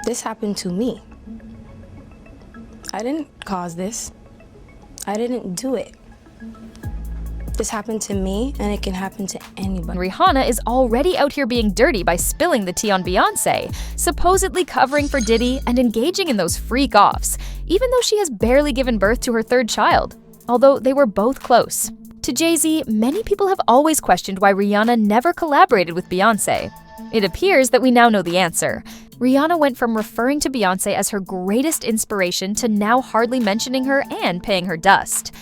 This happened to me. I didn't cause this. I didn't do it. This happened to me, and it can happen to anybody. Rihanna is already out here being dirty by spilling the tea on Beyoncé, supposedly covering for Diddy and engaging in those freak-offs, even though she has barely given birth to her third child, although they were both close. To Jay-Z, many people have always questioned why Rihanna never collaborated with Beyoncé. It appears that we now know the answer. Rihanna went from referring to Beyoncé as her greatest inspiration to now hardly mentioning her and paying her dust.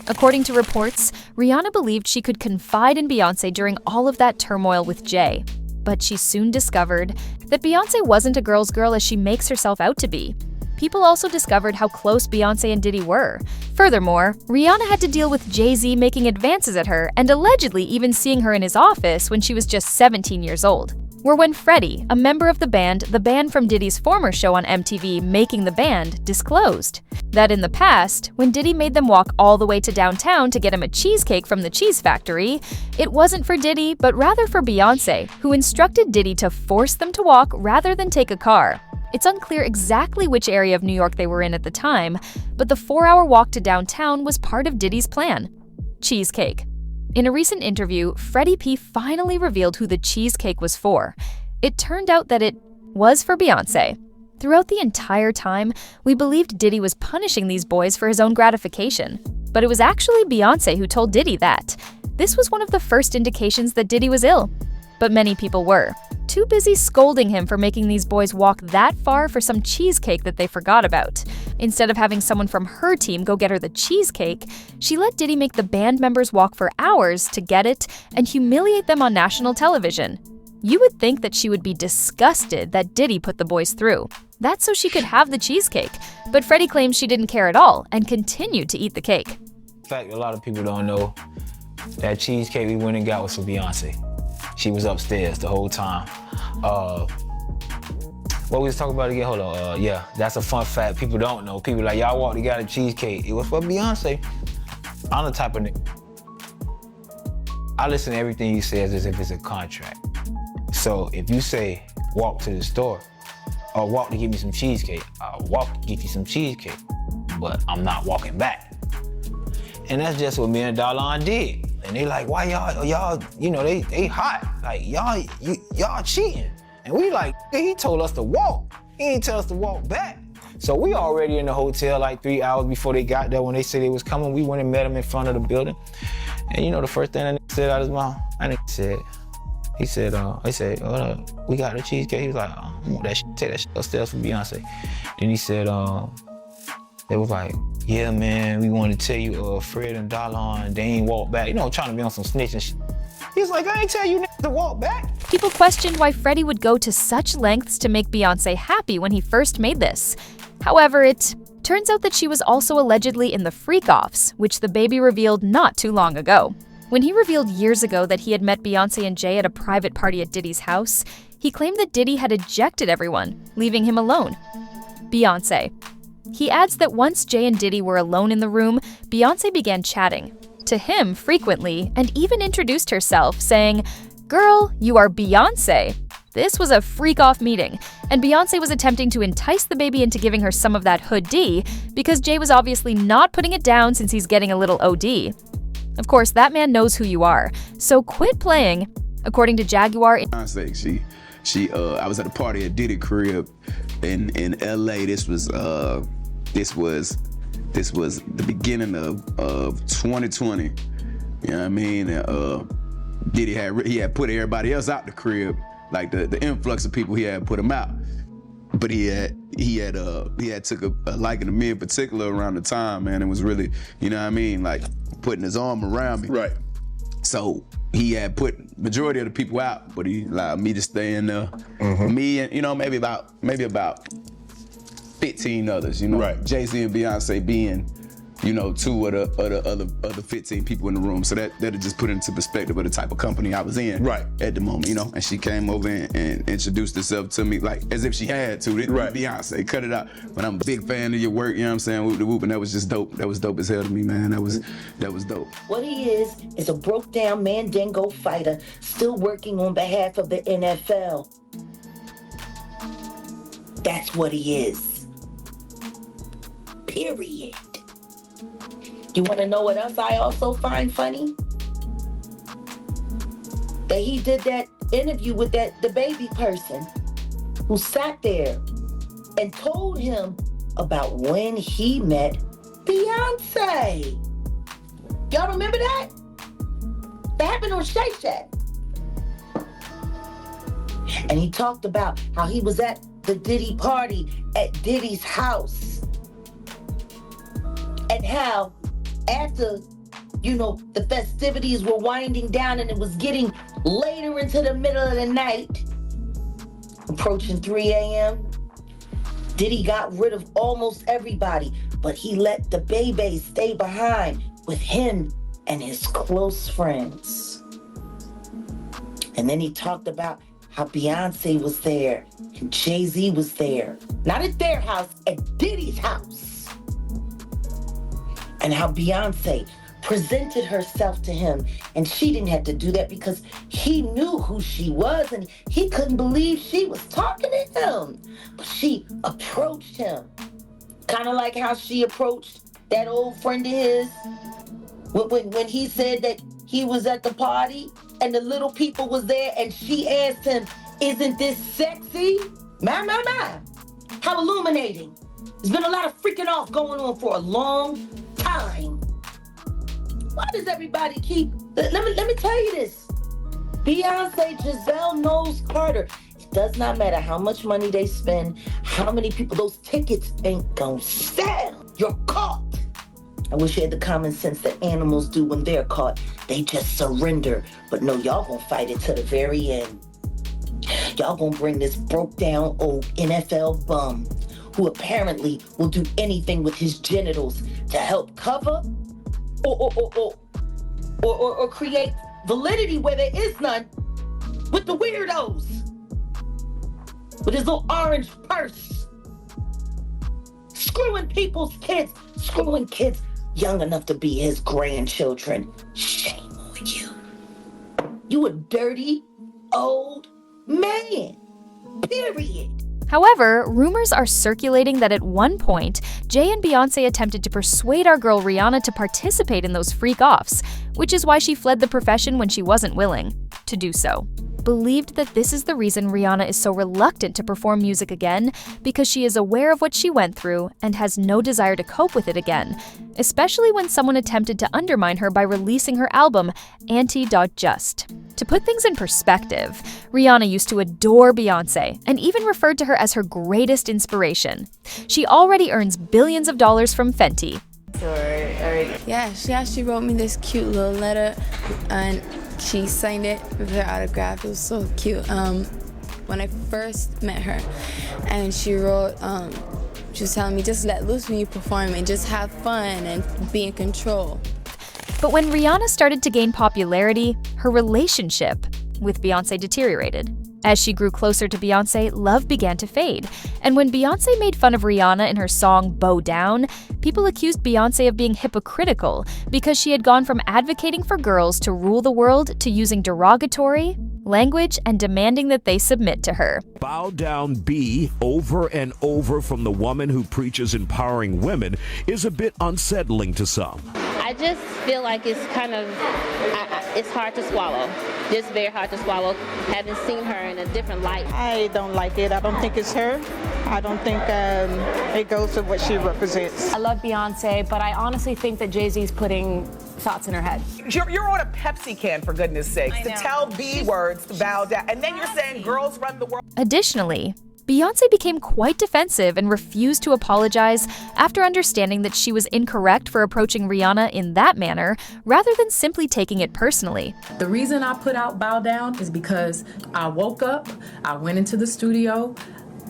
According to reports, Rihanna believed she could confide in Beyoncé during all of that turmoil with Jay. But she soon discovered that Beyoncé wasn't a girl's girl as she makes herself out to be. People also discovered how close Beyoncé and Diddy were. Furthermore, Rihanna had to deal with Jay-Z making advances at her and allegedly even seeing her in his office when she was just 17 years old. Were when Freddie, a member of the band from Diddy's former show on MTV, Making the Band, disclosed that in the past, when Diddy made them walk all the way to downtown to get him a cheesecake from the cheese factory, it wasn't for Diddy, but rather for Beyoncé, who instructed Diddy to force them to walk rather than take a car. It's unclear exactly which area of New York they were in at the time, but the 4-hour walk to downtown was part of Diddy's plan. Cheesecake. In a recent interview, Freddie P finally revealed who the cheesecake was for. It turned out that it was for Beyoncé. Throughout the entire time, we believed Diddy was punishing these boys for his own gratification. But it was actually Beyoncé who told Diddy that. This was one of the first indications that Diddy was ill. But many people were too busy scolding him for making these boys walk that far for some cheesecake that they forgot about. Instead of having someone from her team go get her the cheesecake, she let Diddy make the band members walk for hours to get it and humiliate them on national television. You would think that she would be disgusted that Diddy put the boys through. That's so she could have the cheesecake, but Freddie claims she didn't care at all and continued to eat the cake. In fact, a lot of people don't know that cheesecake we went and got was for Beyoncé. She was upstairs the whole time. What we was talking about again? Hold on. Yeah, that's a fun fact. People don't know. People like, y'all walked together cheesecake. It was for Beyoncé. I'm the type of nigga. I listen to everything you say as if it's a contract. So if you say, walk to the store, or walk to get me some cheesecake, I'll walk to get you some cheesecake, but I'm not walking back. And that's just what me and Darlon did. And they like, why y'all, you know, they hot. Like, y'all cheating. And we like, he told us to walk. He ain't tell us to walk back. So we already in the hotel like 3 hours before they got there. When they said they was coming, we went and met him in front of the building. And you know the first thing that nigga said out of his mouth? He said, we got the cheesecake. He was like, I want that shit, take that shit upstairs for Beyonce. Then he said, they was like, yeah, man, we wanted to tell you, Fred and Darlon, they ain't walk back. You know, trying to be on some snitch and shit. He's like, I ain't tell you niggas to walk back. People questioned why Freddie would go to such lengths to make Beyoncé happy when he first made this. However, it turns out that she was also allegedly in the freak-offs, which the baby revealed not too long ago. When he revealed years ago that he had met Beyoncé and Jay at a private party at Diddy's house, he claimed that Diddy had ejected everyone, leaving him alone. Beyoncé. He adds that once Jay and Diddy were alone in the room, Beyoncé began chatting to him frequently and even introduced herself, saying, "Girl, you are Beyoncé." This was a freak-off meeting, and Beyoncé was attempting to entice the baby into giving her some of that hood-D because Jay was obviously not putting it down since he's getting a little OD. Of course, that man knows who you are, so quit playing. According to Jaguar, Beyoncé, I was at a party at Diddy crib in LA. This was the beginning of 2020. You know what I mean? Diddy had put everybody else out the crib, like the influx of people he had put them out. But he had took a liking to me in particular around the time, man. It was really, you know what I mean, like putting his arm around me. Right. So he had put majority of the people out, but he allowed me to stay in there. Me and, you know, maybe about 15 others, you know. Right. Jay-Z and Beyonce being, you know, 2 of the other 15 people in the room. So that'll just put into perspective of the type of company I was in at the moment, you know. And she came over and introduced herself to me like as if she had to. Right. Beyonce, cut it out. But I'm a big fan of your work, you know what I'm saying? Whoop de whoop, and that was just dope. That was dope as hell to me, man. That was dope. What he is a broke down Mandingo fighter still working on behalf of the NFL. That's what he is. Period. You want to know what else I also find funny? That he did that interview with the baby person who sat there and told him about when he met Beyoncé. Y'all remember that? That happened on Shay Shack. And he talked about how he was at the Diddy party at Diddy's house. And how after, the festivities were winding down and it was getting later into the middle of the night, approaching 3 a.m., Diddy got rid of almost everybody, but he let the Bey stay behind with him and his close friends. And then he talked about how Beyoncé was there and Jay-Z was there. Not at their house, at Diddy's house. And how Beyoncé presented herself to him, and she didn't have to do that because he knew who she was and he couldn't believe she was talking to him. But she approached him, kind of like how she approached that old friend of his when he said that he was at the party and the little people was there, and she asked him, "Isn't this sexy?" My. How illuminating. There's been a lot of freaking off going on for a long time. Why does everybody keep... Let me tell you this. Beyonce, Giselle knows Carter. It does not matter how much money they spend, how many people, those tickets ain't gonna sell. You're caught. I wish you had the common sense that animals do when they're caught. They just surrender. But no, y'all gonna fight it to the very end. Y'all gonna bring this broke down old NFL bum who apparently will do anything with his genitals to help cover or create validity where there is none with the weirdos. With his little orange purse. Screwing people's kids. Screwing kids young enough to be his grandchildren. Shame on you. You a dirty old man. Period. However, rumors are circulating that at one point, Jay and Beyoncé attempted to persuade our girl Rihanna to participate in those freak-offs, which is why she fled the profession when she wasn't willing to do so. Believed that this is the reason Rihanna is so reluctant to perform music again, because she is aware of what she went through and has no desire to cope with it again, especially when someone attempted to undermine her by releasing her album, Anti.Just. To put things in perspective, Rihanna used to adore Beyoncé and even referred to her as her greatest inspiration. She already earns billions of dollars from Fenty. Yeah, she wrote me this cute little letter, and she signed it with her autograph. It was so cute. When I first met her, and she wrote, she was telling me, just let loose when you perform and just have fun and be in control. But when Rihanna started to gain popularity, her relationship with Beyoncé deteriorated. As she grew closer to Beyoncé, love began to fade. And when Beyoncé made fun of Rihanna in her song Bow Down, people accused Beyoncé of being hypocritical because she had gone from advocating for girls to rule the world to using derogatory language and demanding that they submit to her. Bow down B over and over from the woman who preaches empowering women is a bit unsettling to some. I just feel like it's kind of, it's hard to swallow. Just very hard to swallow, having seen her in a different light. I don't like it. I don't think it's her. I don't think it goes with what she represents. I love Beyonce, but I honestly think that Jay-Z's putting thoughts in her head. You're on a Pepsi can, for goodness sakes, to tell B words to bow down, and then you're saying girls run the world. Additionally, Beyoncé became quite defensive and refused to apologize after understanding that she was incorrect for approaching Rihanna in that manner, rather than simply taking it personally. The reason I put out Bow Down is because I woke up, I went into the studio,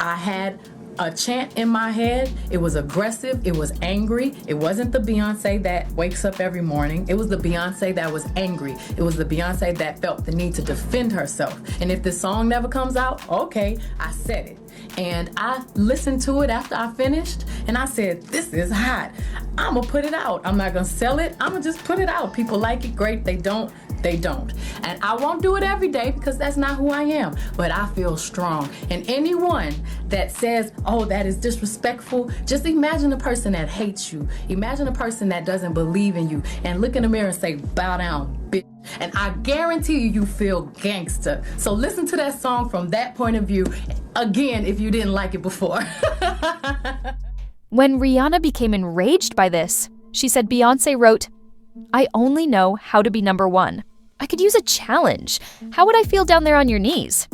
I had a chant in my head. It was aggressive, it was angry. It wasn't the Beyonce that wakes up every morning. It was the Beyonce that was angry. It was the Beyonce that felt the need to defend herself. And if this song never comes out, okay, I said it. And I listened to it after I finished, and I said, this is hot. I'm gonna put it out. I'm not gonna sell it, I'm gonna just put it out. People like it, great. They don't, They don't. And I won't do it every day because that's not who I am. But I feel strong. And anyone that says, oh, that is disrespectful, just imagine a person that hates you. Imagine a person that doesn't believe in you. And look in the mirror and say, bow down, bitch. And I guarantee you feel gangster. So listen to that song from that point of view, again, if you didn't like it before. When Rihanna became enraged by this, she said Beyoncé wrote, "I only know how to be number one. I could use a challenge. How would I feel down there on your knees?"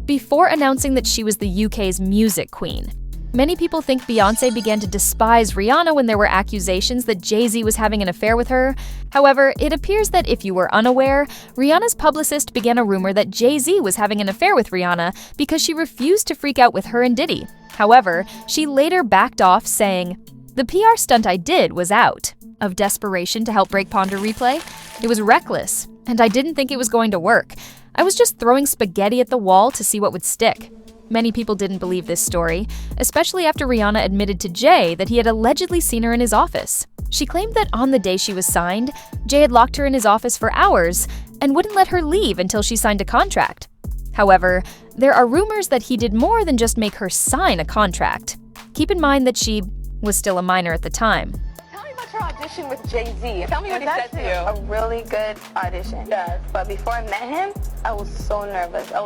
Before announcing that she was the UK's music queen, many people think Beyoncé began to despise Rihanna when there were accusations that Jay-Z was having an affair with her. However, it appears that if you were unaware, Rihanna's publicist began a rumor that Jay-Z was having an affair with Rihanna because she refused to freak out with her and Diddy. However, she later backed off, saying, "The PR stunt I did was out of desperation to help break Ponder Replay. It was reckless, and I didn't think it was going to work. I was just throwing spaghetti at the wall to see what would stick." Many people didn't believe this story, especially after Rihanna admitted to Jay that he had allegedly seen her in his office. She claimed that on the day she was signed, Jay had locked her in his office for hours and wouldn't let her leave until she signed a contract. However, there are rumors that he did more than just make her sign a contract. Keep in mind that she was still a minor at the time. Tell me about your audition with Jay-Z. Tell me what he said to you. A really good audition. Yes. But before I met him, I was so nervous. I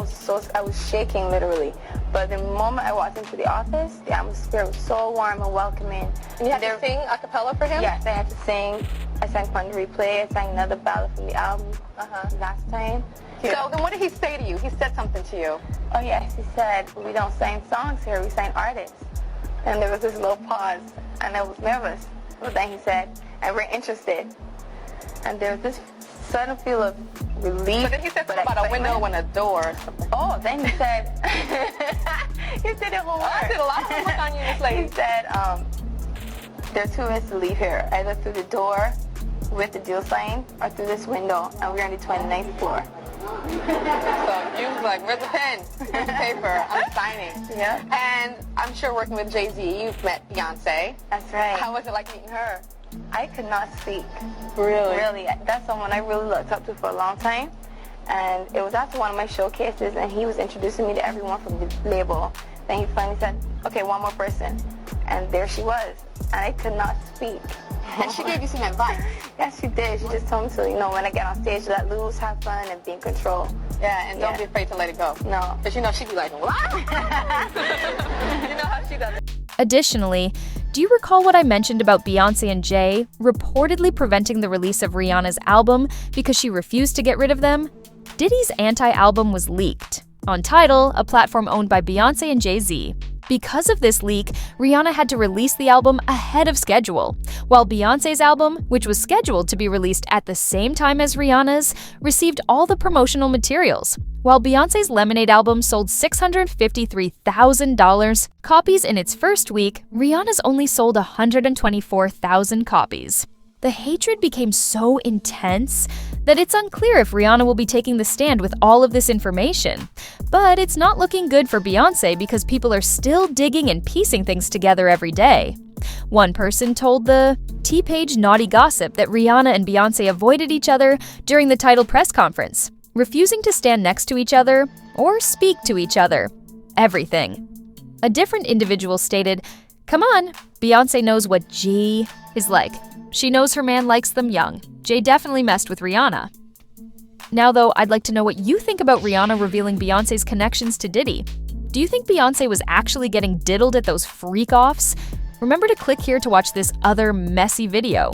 was shaking literally. But the moment I walked into the office, the atmosphere was so warm and welcoming. And you had to sing a cappella for him? Yes, I had to sing. I sang Ponder Replay. I sang another ballad from the album last time. So then what did he say to you? He said something to you. Oh yes, he said, "We don't sing songs here, we sing artists." And there was this little pause, and I was nervous. But then he said, "And we're interested." And there was this sudden feel of relief. But then he said something about a window and a door or something. Oh, then he said, he said it whole word. I did a lot of homework on you, Miss Lady. He said, there are 2 ways to leave here, either through the door with the deal sign or through this window, and we're on the 29th floor. So you was like, "Where's the pen? Where's the paper? I'm signing." Yeah. And I'm sure working with Jay-Z, you've met Beyoncé. That's right. How was it like meeting her? I could not speak. Really? Really. That's someone I really looked up to for a long time. And it was after one of my showcases, and he was introducing me to everyone from the label. Then he finally said, "Okay, one more person." And there she was. And I could not speak. And she gave you some advice. Yes, she did. She just told me to, when I get on stage, let loose, have fun, and be in control. Yeah, and don't be afraid to let it go. No. Because she'd be like, "What?" You know how she does it. Additionally, do you recall what I mentioned about Beyoncé and Jay reportedly preventing the release of Rihanna's album because she refused to get rid of them? Diddy's anti-album was leaked on Tidal, a platform owned by Beyoncé and Jay-Z. Because of this leak, Rihanna had to release the album ahead of schedule, while Beyoncé's album, which was scheduled to be released at the same time as Rihanna's, received all the promotional materials. While Beyoncé's Lemonade album sold $653,000 copies in its first week, Rihanna's only sold 124,000 copies. The hatred became so intense that it's unclear if Rihanna will be taking the stand with all of this information. But it's not looking good for Beyoncé because people are still digging and piecing things together every day. One person told the T-Page Naughty Gossip that Rihanna and Beyoncé avoided each other during the Tidal press conference, refusing to stand next to each other or speak to each other. Everything. A different individual stated, "Come on, Beyoncé knows what G is like. She knows her man likes them young. Jay definitely messed with Rihanna." Now though, I'd like to know what you think about Rihanna revealing Beyoncé's connections to Diddy. Do you think Beyoncé was actually getting diddled at those freak-offs? Remember to click here to watch this other messy video.